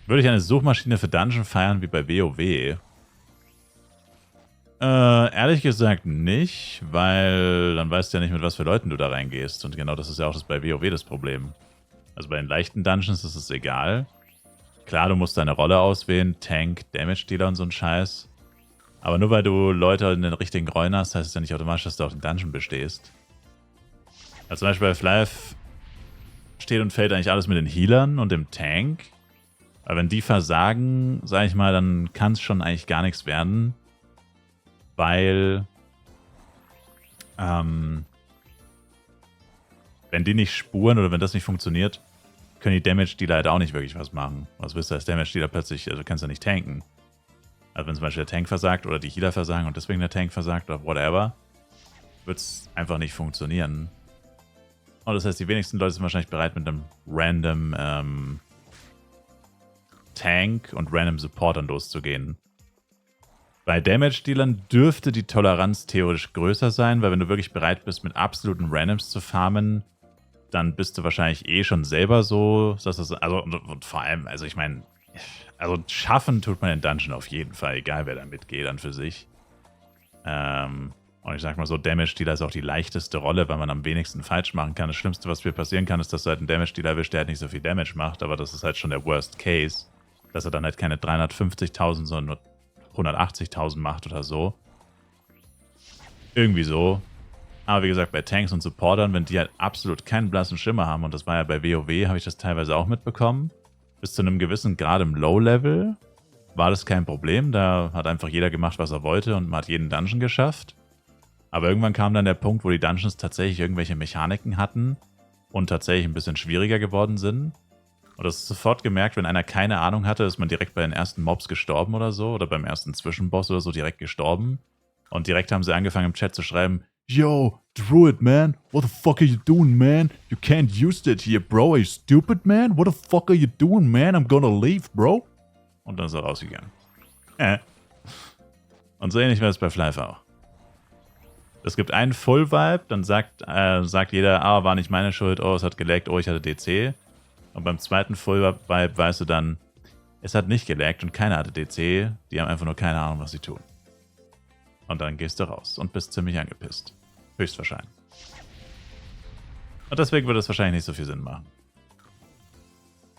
Würde ich eine Suchmaschine für Dungeon feiern wie bei WoW? Ehrlich gesagt nicht, weil dann weißt du ja nicht, mit was für Leuten du da reingehst. Und genau das ist ja auch bei WoW das Problem. Also bei den leichten Dungeons ist es egal. Klar, du musst deine Rolle auswählen, Tank, Damage-Dealer und so ein Scheiß. Aber nur weil du Leute in den richtigen Rollen hast, heißt es ja nicht automatisch, dass du auch den Dungeon bestehst. Also zum Beispiel bei Flyf steht und fällt eigentlich alles mit den Healern und dem Tank. Aber wenn die versagen, sag ich mal, dann kann es schon eigentlich gar nichts werden. Weil wenn die nicht spuren oder wenn das nicht funktioniert, können die Damage-Dealer halt auch nicht wirklich was machen. Was willst du als Damage-Dealer plötzlich, also du kannst ja nicht tanken. Also wenn zum Beispiel der Tank versagt oder die Healer versagen und deswegen der Tank versagt oder whatever, wird es einfach nicht funktionieren. Und das heißt, die wenigsten Leute sind wahrscheinlich bereit, mit einem random Tank und random Supportern loszugehen. Bei Damage-Dealern dürfte die Toleranz theoretisch größer sein, weil wenn du wirklich bereit bist, mit absoluten Randoms zu farmen, dann bist du wahrscheinlich eh schon selber so, dass das, also und vor allem, also ich meine, also schaffen tut man den Dungeon auf jeden Fall, egal wer da mitgeht an für sich. Und ich sag mal so, Damage-Dealer ist auch die leichteste Rolle, weil man am wenigsten falsch machen kann. Das Schlimmste, was mir passieren kann, ist, dass du halt einen Damage-Dealer erwischt, der halt nicht so viel Damage macht, aber das ist halt schon der Worst Case, dass er dann halt keine 350.000, sondern nur 180.000 macht oder so. Irgendwie so. Aber wie gesagt, bei Tanks und Supportern, wenn die halt absolut keinen blassen Schimmer haben, und das war ja bei WoW, habe ich das teilweise auch mitbekommen, bis zu einem gewissen Grad im Low-Level war das kein Problem. Da hat einfach jeder gemacht, was er wollte und man hat jeden Dungeon geschafft. Aber irgendwann kam dann der Punkt, wo die Dungeons tatsächlich irgendwelche Mechaniken hatten und tatsächlich ein bisschen schwieriger geworden sind. Und das ist sofort gemerkt, wenn einer keine Ahnung hatte, ist man direkt bei den ersten Mobs gestorben oder so, oder beim ersten Zwischenboss oder so direkt gestorben. Und direkt haben sie angefangen im Chat zu schreiben, Yo, Druid, man, what the fuck are you doing, man? You can't use that here, bro. Are you stupid, man? What the fuck are you doing, man? I'm gonna leave, bro. Und dann ist er rausgegangen. Und so ähnlich war es bei Flyf auch. Es gibt einen Full-Vibe, dann sagt jeder, war nicht meine Schuld, es hat gelaggt, ich hatte DC. Und beim zweiten Full-Vibe weißt du dann, es hat nicht gelaggt und keiner hatte DC, die haben einfach nur keine Ahnung, was sie tun. Und dann gehst du raus und bist ziemlich angepisst. Höchstwahrscheinlich. Und deswegen würde es wahrscheinlich nicht so viel Sinn machen.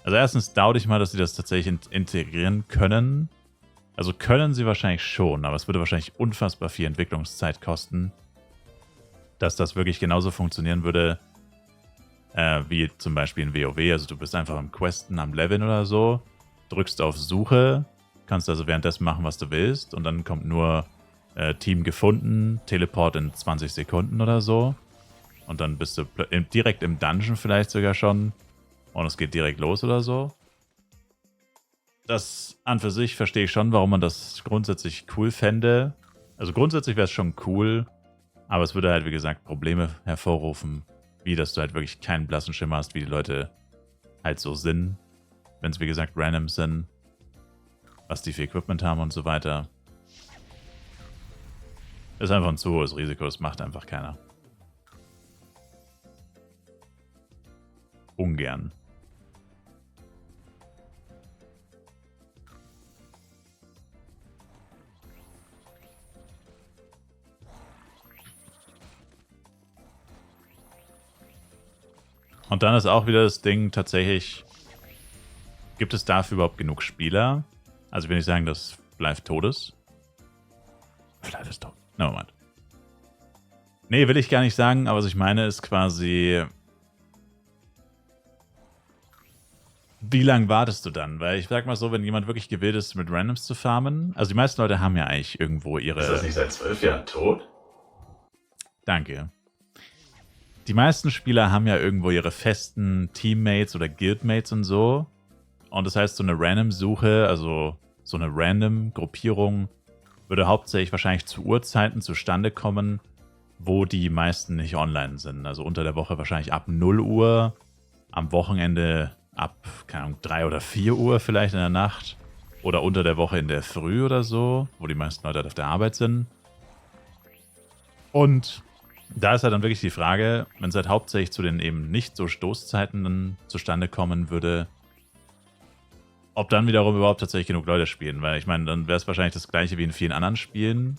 Also erstens doubt ich mal, dass sie das tatsächlich integrieren können. Also können sie wahrscheinlich schon, aber es würde wahrscheinlich unfassbar viel Entwicklungszeit kosten, dass das wirklich genauso funktionieren würde, wie zum Beispiel in WoW. Also du bist einfach am Questen, am Leveln oder so, drückst auf Suche, kannst also währenddessen machen, was du willst und dann kommt nur Team gefunden, Teleport in 20 Sekunden oder so und dann bist du direkt im Dungeon vielleicht sogar schon und es geht direkt los oder so. Das an für sich verstehe ich schon, warum man das grundsätzlich cool fände. Also grundsätzlich wäre es schon cool, aber es würde halt, wie gesagt, Probleme hervorrufen, wie dass du halt wirklich keinen blassen Schimmer hast, wie die Leute halt so sind, wenn es, wie gesagt, random sind, was die für Equipment haben und so weiter. Ist einfach ein zu hohes Risiko, das macht einfach keiner. Ungern. Und dann ist auch wieder das Ding, tatsächlich, gibt es dafür überhaupt genug Spieler? Also ich will nicht sagen, dass Flyf tot ist. Flyf ist tot. Nevermind. Nee, will ich gar nicht sagen, aber was ich meine ist quasi, wie lange wartest du dann? Weil ich sag mal so, wenn jemand wirklich gewillt ist, mit Randoms zu farmen, also die meisten Leute haben ja eigentlich irgendwo ihre... Ist das nicht seit 12 Jahren tot? Danke. Die meisten Spieler haben ja irgendwo ihre festen Teammates oder Guildmates und so. Und das heißt, so eine Random-Suche, also so eine Random-Gruppierung, würde hauptsächlich wahrscheinlich zu Uhrzeiten zustande kommen, wo die meisten nicht online sind. Also unter der Woche wahrscheinlich ab 0 Uhr, am Wochenende ab, keine Ahnung, 3 oder 4 Uhr vielleicht in der Nacht. Oder unter der Woche in der Früh oder so, wo die meisten Leute halt auf der Arbeit sind. Und da ist halt dann wirklich die Frage, wenn es halt hauptsächlich zu den eben nicht so Stoßzeiten dann zustande kommen würde, ob dann wiederum überhaupt tatsächlich genug Leute spielen, weil ich meine, dann wäre es wahrscheinlich das gleiche wie in vielen anderen Spielen.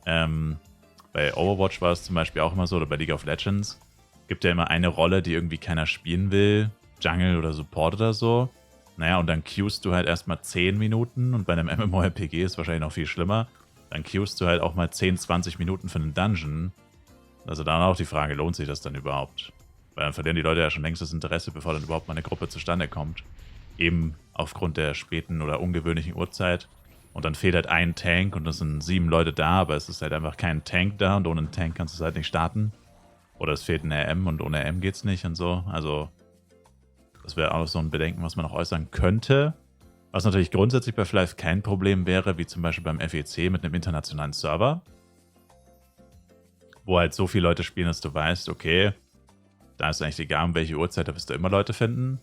Bei Overwatch war es zum Beispiel auch immer so, oder bei League of Legends. Gibt ja immer eine Rolle, die irgendwie keiner spielen will. Jungle oder Support oder so. Naja, und dann queuest du halt erstmal 10 Minuten und bei einem MMORPG ist es wahrscheinlich noch viel schlimmer. Dann queuest du halt auch mal 10, 20 Minuten für einen Dungeon. Also dann auch die Frage, lohnt sich das dann überhaupt? Weil dann verlieren die Leute ja schon längst das Interesse, bevor dann überhaupt mal eine Gruppe zustande kommt. Eben aufgrund der späten oder ungewöhnlichen Uhrzeit. Und dann fehlt halt ein Tank und es sind 7 Leute da, aber es ist halt einfach kein Tank da und ohne einen Tank kannst du es halt nicht starten. Oder es fehlt ein RM und ohne RM geht's nicht und so. Also das wäre auch so ein Bedenken, was man noch äußern könnte. Was natürlich grundsätzlich bei Flive kein Problem wäre, wie zum Beispiel beim FEC mit einem internationalen Server. Wo halt so viele Leute spielen, dass du weißt, okay, da ist eigentlich egal, um welche Uhrzeit, da wirst du immer Leute finden.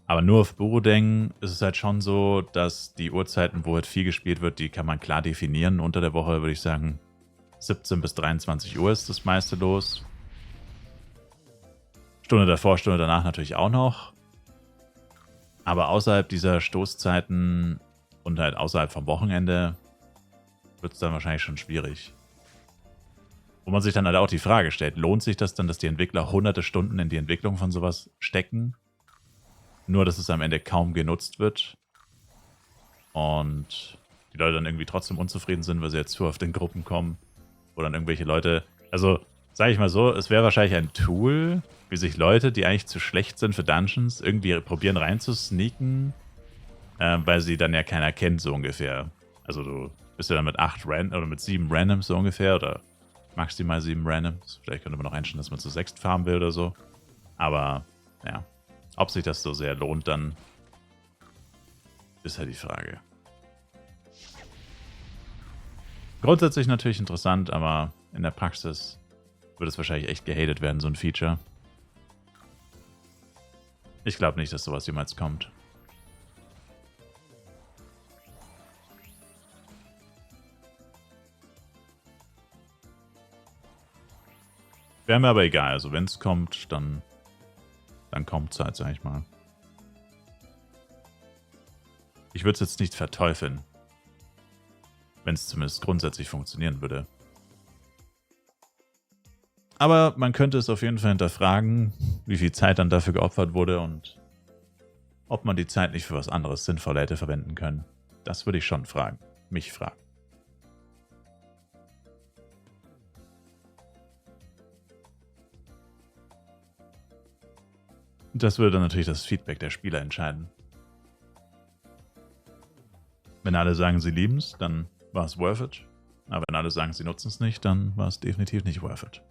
Aber nur auf Burudeng ist es halt schon so, dass die Uhrzeiten, wo halt viel gespielt wird, die kann man klar definieren. Unter der Woche würde ich sagen, 17 bis 23 Uhr ist das meiste los. Stunde davor, Stunde danach natürlich auch noch. Aber außerhalb dieser Stoßzeiten und halt außerhalb vom Wochenende wird es dann wahrscheinlich schon schwierig. Wo man sich dann halt auch die Frage stellt, lohnt sich das dann, dass die Entwickler hunderte Stunden in die Entwicklung von sowas stecken? Nur, dass es am Ende kaum genutzt wird. Und die Leute dann irgendwie trotzdem unzufrieden sind, weil sie jetzt zu oft in Gruppen kommen. Wo dann irgendwelche Leute... Also, sage ich mal so, es wäre wahrscheinlich ein Tool, wie sich Leute, die eigentlich zu schlecht sind für Dungeons, irgendwie probieren reinzusneaken, weil sie dann ja keiner kennt, so ungefähr. Also du bist ja dann mit 8 oder mit 7 Randoms so ungefähr, oder maximal 7 Randoms. Vielleicht könnte man noch einstellen, dass man zu 6 farmen will oder so. Aber, ja. Ob sich das so sehr lohnt, dann ist halt die Frage. Grundsätzlich natürlich interessant, aber in der Praxis wird es wahrscheinlich echt gehatet werden, so ein Feature. Ich glaube nicht, dass sowas jemals kommt. Wäre mir aber egal. Also wenn es kommt, dann kommt es halt, sag ich mal. Ich würde es jetzt nicht verteufeln. Wenn es zumindest grundsätzlich funktionieren würde. Aber man könnte es auf jeden Fall hinterfragen, wie viel Zeit dann dafür geopfert wurde und ob man die Zeit nicht für was anderes sinnvoller hätte verwenden können. Das würde ich schon fragen. Mich fragen. Und das würde dann natürlich das Feedback der Spieler entscheiden. Wenn alle sagen, sie lieben es, dann war es worth it. Aber wenn alle sagen, sie nutzen es nicht, dann war es definitiv nicht worth it.